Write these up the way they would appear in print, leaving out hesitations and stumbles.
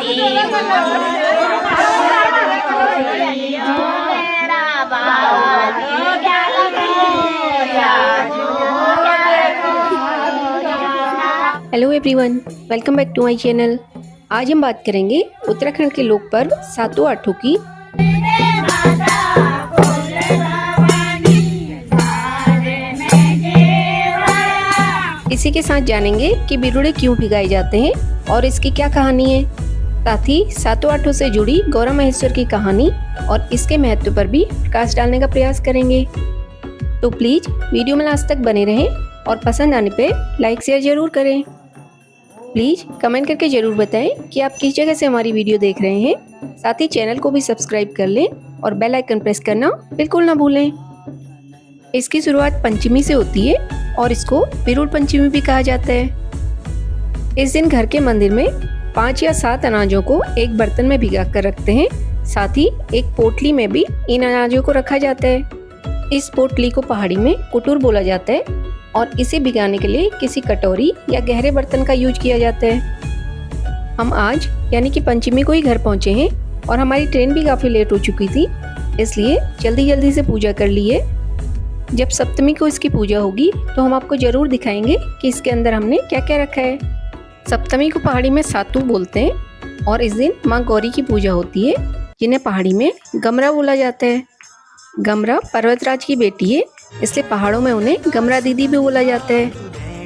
Hello everyone, welcome back to my channel. आज हम बात करेंगे उत्तराखंड के लोक पर्व सातों आठों की। इसी के साथ जानेंगे कि बिरुड़े क्यों भिगाए जाते हैं और इसकी क्या कहानी है। साथ ही सातों आठों से जुड़ी गौरा महेश्वर की कहानी और इसके महत्व पर भी प्रकाश डालने का प्रयास करेंगे। तो प्लीज वीडियो में लास्ट तक बने रहें और पसंद आने पे लाइक शेयर जरूर करें। प्लीज कमेंट करके जरूर बताएं कि आप किस जगह से हमारी वीडियो देख रहे हैं। साथ ही चैनल को भी सब्सक्राइब कर लें और बेल आइकन प्रेस करना बिल्कुल ना भूलें। इसकी शुरुआत पंचमी से होती है और इसको बिरुड़ पंचमी भी कहा जाता है। इस दिन घर के मंदिर में 5 या 7 अनाजों को एक बर्तन में भिगा कर रखते हैं। साथ ही एक पोटली में भी इन अनाजों को रखा जाता है। इस पोटली को पहाड़ी में कुटुर बोला जाता है और इसे भिगाने के लिए किसी कटोरी या गहरे बर्तन का यूज किया जाता है। हम आज यानी कि पंचमी को ही घर पहुंचे हैं और हमारी ट्रेन भी काफ़ी लेट हो चुकी थी, इसलिए जल्दी से पूजा कर ली है। जब सप्तमी को इसकी पूजा होगी तो हम आपको ज़रूर दिखाएंगे कि इसके अंदर हमने क्या क्या रखा है। सप्तमी को पहाड़ी में सातू बोलते हैं और इस दिन माँ गौरी की पूजा होती है, जिन्हें पहाड़ी में गमरा बोला जाता है। गमरा पर्वतराज की बेटी है, इसलिए पहाड़ों में उन्हें गमरा दीदी भी बोला जाता है।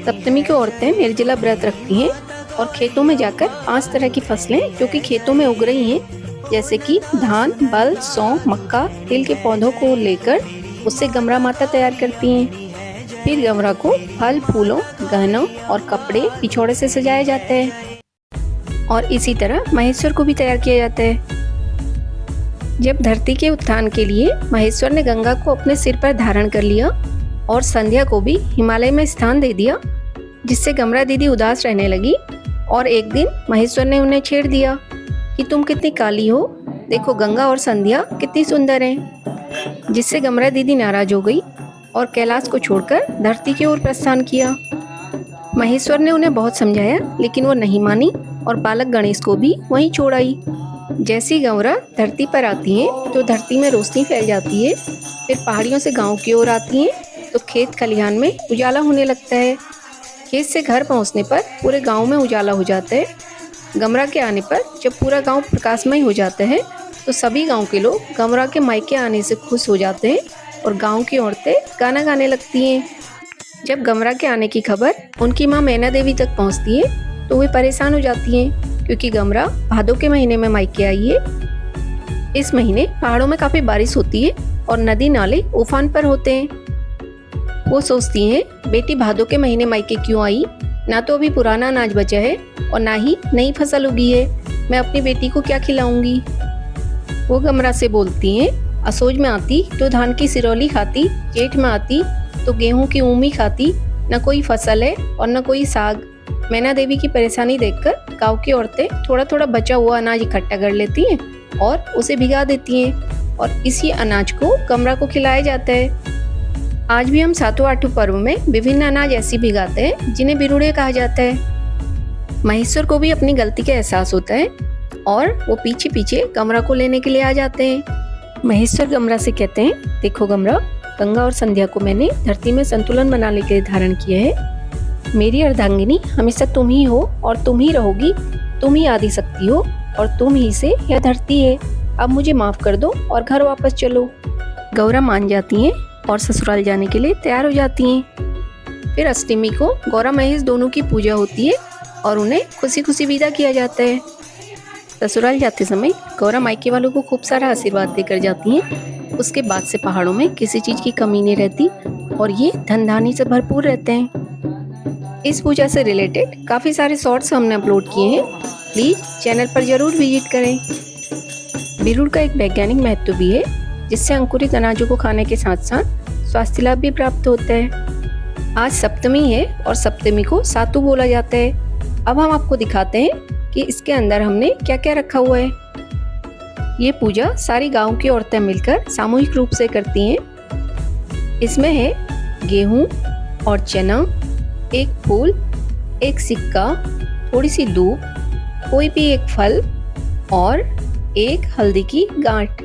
सप्तमी की औरतें निर्जला व्रत रखती हैं और खेतों में जाकर 5 तरह की फसलें जो कि खेतों में उग रही हैं, जैसे कि धान, बल, सौंफ, मक्का, तिल के पौधों को लेकर उससे गमरा माता तैयार करती हैं। फिर गमरा को फल, फूलों, गहनों और कपड़े, पिछोड़े से सजाया जाता है और इसी तरह महेश्वर को भी तैयार किया जाता है। जब धरती के उत्थान के लिए महेश्वर ने गंगा को अपने सिर पर धारण कर लिया और संध्या को भी हिमालय में स्थान दे दिया, जिससे गमरा दीदी उदास रहने लगी और एक दिन महेश्वर ने उन्हें छेड़ दिया कि तुम कितनी काली हो, देखो गंगा और संध्या कितनी सुंदर हैं। जिससे गमरा दीदी नाराज हो गई और कैलाश को छोड़कर धरती की ओर प्रस्थान किया। महेश्वर ने उन्हें बहुत समझाया, लेकिन वो नहीं मानी और बालक गणेश को भी वहीं छोड़ आई। जैसी गौरा धरती पर आती हैं तो धरती में रोशनी फैल जाती है। फिर पहाड़ियों से गांव की ओर आती हैं तो खेत खलिहान में उजाला होने लगता है। खेत से घर पहुंचने पर पूरे गांव में उजाला हो जाता है। गमरा के आने पर जब पूरा गांव प्रकाशमय हो जाता है तो सभी गांव के लोग गमरा के मायके आने से खुश हो जाते हैं और गाँव की औरतें गाना गाने लगती हैं। जब गमरा के आने की खबर उनकी माँ मैना देवी तक पहुँचती है तो वे परेशान हो जाती हैं, क्योंकि गमरा भादों के महीने में मायके आई है। इस महीने पहाड़ों में काफी बारिश होती है और नदी नाले उफान पर होते हैं। वो सोचती हैं, बेटी भादों के महीने मायके क्यों आई, ना तो अभी पुराना अनाज बचा है और ना ही नई फसल उगी है, मैं अपनी बेटी को क्या खिलाऊंगी। वो गमरा से बोलती हैं, असोज में आती तो धान की सिरौली खाती, जेठ में आती तो गेहूं की ऊमी खाती, न कोई फसल है और न कोई साग। मैना देवी की परेशानी देखकर गांव की औरतें थोड़ा थोड़ा बचा हुआ अनाज इकट्ठा कर लेती हैं और उसे भिगा देती हैं और इसी अनाज को गमरा को खिलाया जाता है। आज भी हम सातों आठों पर्व में विभिन्न अनाज ऐसी भिगाते हैं जिन्हें बिरुड़े कहा जाता है। महेश्वर को भी अपनी गलती का एहसास होता है और वो पीछे पीछे गमरा को लेने के लिए आ जाते हैं। महेश्वर गमरा से कहते हैं, देखो गमरा, गंगा और संध्या को मैंने धरती में संतुलन बनाने के लिए धारण किया है। मेरी अर्धांगिनी हमेशा तुम ही हो और तुम ही रहोगी, तुम ही आदि शक्ति हो और तुम ही से यह धरती है। अब मुझे माफ कर दो और घर वापस चलो। गौरा मान जाती हैं और ससुराल जाने के लिए तैयार हो जाती हैं। फिर अष्टमी को गौरा महेश दोनों की पूजा होती है और उन्हें खुशी खुशी विदा किया जाता है। ससुराल जाते समय गौरा मायके वालों को खूब सारा आशीर्वाद देकर जाती हैं। उसके बाद से पहाड़ों में किसी चीज की कमी नहीं रहती और ये धन धानी से भरपूर रहते हैं। इस पूजा से रिलेटेड काफ़ी सारे शॉर्ट्स हमने अपलोड किए हैं, प्लीज़ चैनल पर ज़रूर विजिट करें। बिरुड़ का एक वैज्ञानिक महत्व भी है, जिससे अंकुरित अनाजों को खाने के साथ साथ स्वास्थ्य लाभ भी प्राप्त होता है। आज सप्तमी है और सप्तमी को सातू बोला जाता है। अब हम आपको दिखाते हैं कि इसके अंदर हमने क्या क्या रखा हुआ है। ये पूजा सारी गांव की औरतें मिलकर सामूहिक रूप से करती हैं। इसमें है गेहूं और चना, एक फूल, एक सिक्का, थोड़ी सी दूब, कोई भी एक फल, और एक हल्दी की गांठ।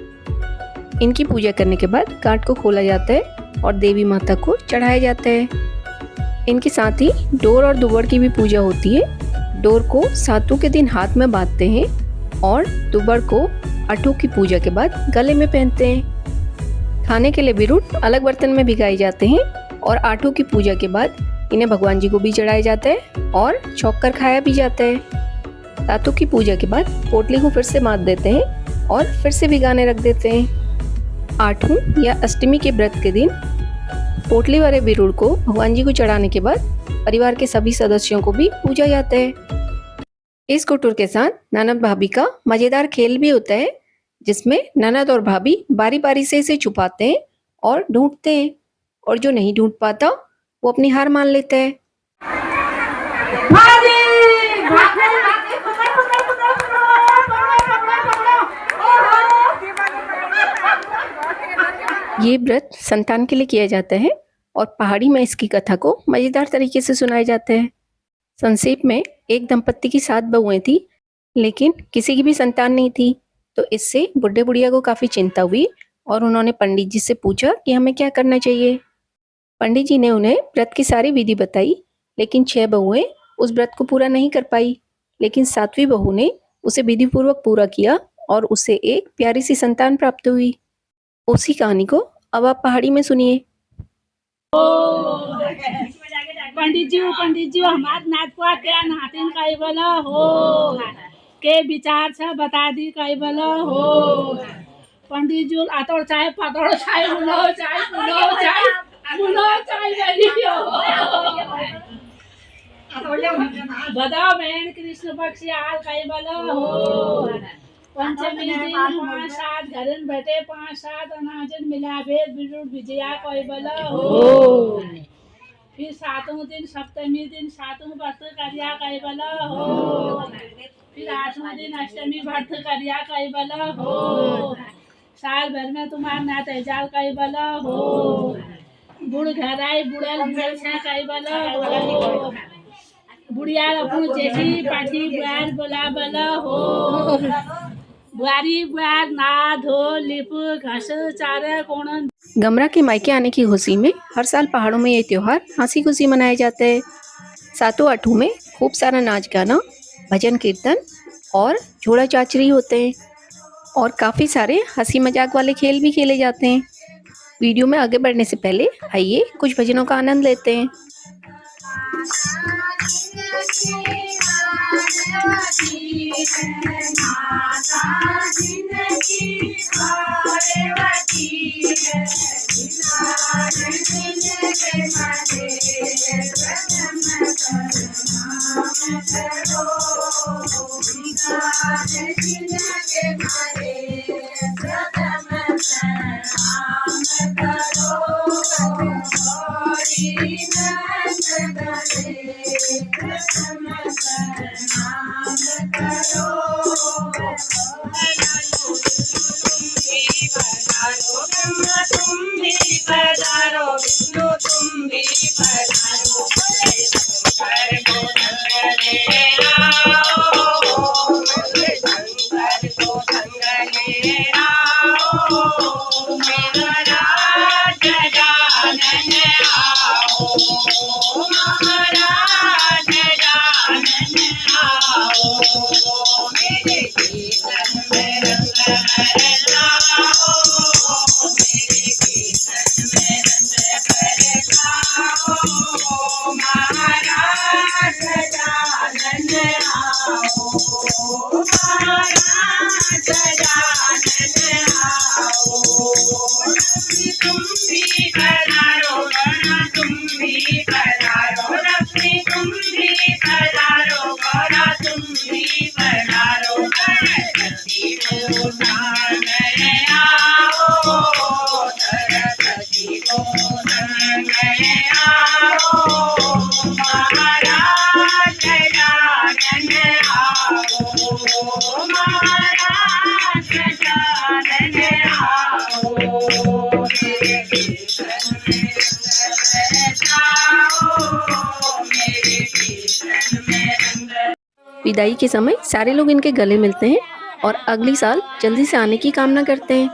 इनकी पूजा करने के बाद गांठ को खोला जाता है और देवी माता को चढ़ाया जाता है। इनके साथ ही डोर और दुबड़ की भी पूजा होती है। डोर को सातों के दिन हाथ में बांधते हैं और दुबड़ को आठों की पूजा के बाद गले में पहनते हैं। खाने के लिए बिरुड़ अलग बर्तन में भिगाए जाते हैं और आठों की पूजा के बाद इन्हें भगवान जी को भी चढ़ाया जाता है और छौंक कर खाया भी जाता है। सातों की पूजा के बाद पोटली को फिर से बांध देते हैं और फिर से भिगाने रख देते हैं। आठवीं या अष्टमी के व्रत के दिन पोटली वाले बिरुड़ को भगवान जी को चढ़ाने के बाद परिवार के सभी सदस्यों को भी पूजा जाता है। इस कुटुर के साथ ननद भाभी का मजेदार खेल भी होता है, जिसमें ननद और भाभी बारी बारी से इसे छुपाते हैं और ढूंढते हैं, और जो नहीं ढूंढ पाता वो अपनी हार मान लेता है। ये व्रत संतान के लिए किया जाता है और पहाड़ी में इसकी कथा को मजेदार तरीके से सुनाया जाता है। संक्षेप में एक दंपत्ति की 7 बहुएं थी, लेकिन किसी की भी संतान नहीं थी। तो इससे बुढ़े बुढ़िया को काफी चिंता हुई और उन्होंने पंडित जी से पूछा कि हमें क्या करना चाहिए। पंडित जी ने उन्हें व्रत की सारी विधि बताई, लेकिन 6 बहुएं उस व्रत को पूरा नहीं कर पाई। लेकिन 7वीं बहू ने उसे विधि पूर्वक पूरा किया और उसे एक प्यारी सी संतान प्राप्त हुई। उसी कहानी को अब आप पहाड़ी में सुनिए। पंडित जी हमार नाचवा क्या नातिन कई बोला हो के विचार से बता दी कई बोला हो। पंडित जी आतोड़ चाहे पतोड़ चाहे बुलो चाहे बताओ बहन कृष्ण पक्ष हाल कई बोला हो। पंचमी दिन 5-7 घरन बैठे 5-7 अनाजन मिला भेद बिरुड़ विजया कई बोला हो। फिर 7वें दिन सप्तमी दिन 7वें व्रत करिया कई बोला हो। फिर 8वें दिन अष्टमी व्रत करिया कई बोला हो। साल भर में तुम्हार नाथ एजाल कई बोला हो। बुढ़ घर आई बुढ़ल से कई बोला हो। बुढ़िया अपन जेठी पाठी बुआर बोला बोला हो। बुआरी बुआर ना धो लिप घस चारे कोण। गमरा के मायके आने की खुशी में हर साल पहाड़ों में ये त्योहार हंसी खुशी मनाया जाता है। 7 आठों में खूब सारा नाच गाना, भजन कीर्तन और झोड़ा चाचरी होते हैं और काफ़ी सारे हंसी मजाक वाले खेल भी खेले जाते हैं। वीडियो में आगे बढ़ने से पहले आइए कुछ भजनों का आनंद लेते हैं। विदाई के समय सारे लोग इनके गले मिलते हैं और अगली साल जल्दी से आने की कामना करते हैं।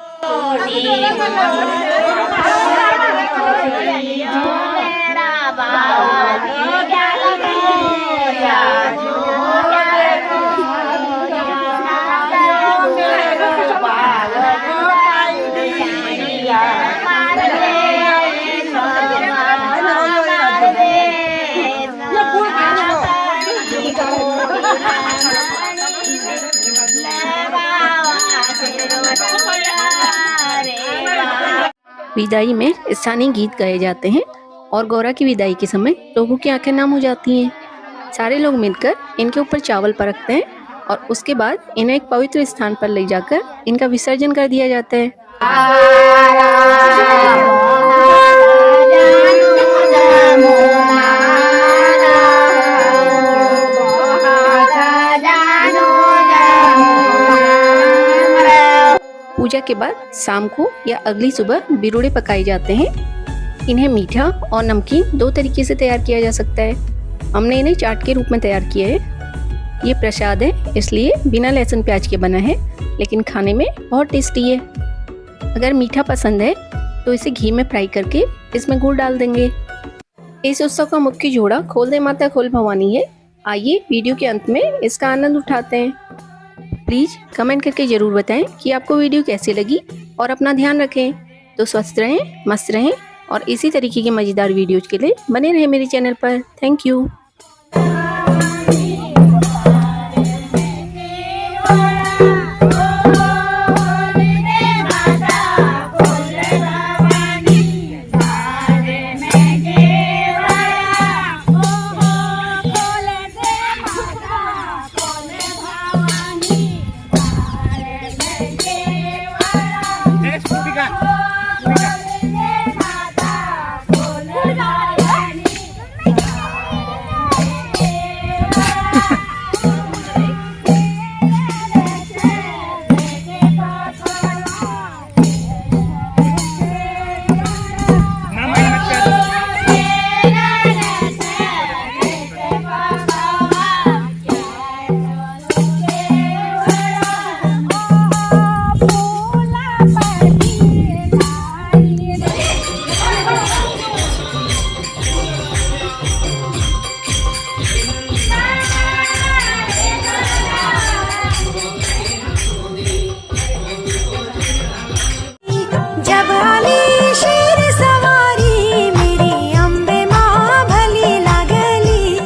विदाई में स्थानीय गीत गाए जाते हैं और गौरा की विदाई के समय लोगों की आंखें नम हो जाती हैं। सारे लोग मिलकर इनके ऊपर चावल परखते हैं और उसके बाद इन्हें एक पवित्र स्थान पर ले जाकर इनका विसर्जन कर दिया जाता है। पूजा के बाद शाम को या अगली सुबह बिरुड़े पकाए जाते हैं। इन्हें मीठा और नमकीन 2 तरीके से तैयार किया जा सकता है। हमने इन्हें चाट के रूप में तैयार किया है। ये प्रसाद है, इसलिए बिना लहसुन प्याज के बना है, लेकिन खाने में बहुत टेस्टी है। अगर मीठा पसंद है तो इसे घी में फ्राई करके इसमें गुड़ डाल देंगे। इस उत्सव का मुख्य जोड़ा खोल दे माता खोल भवानी है। आइए वीडियो के अंत में इसका आनंद उठाते हैं। प्लीज़ कमेंट करके ज़रूर बताएं कि आपको वीडियो कैसी लगी और अपना ध्यान रखें। तो स्वस्थ रहें, मस्त रहें और इसी तरीके के मज़ेदार वीडियोज़ के लिए बने रहें मेरे चैनल पर। Thank you.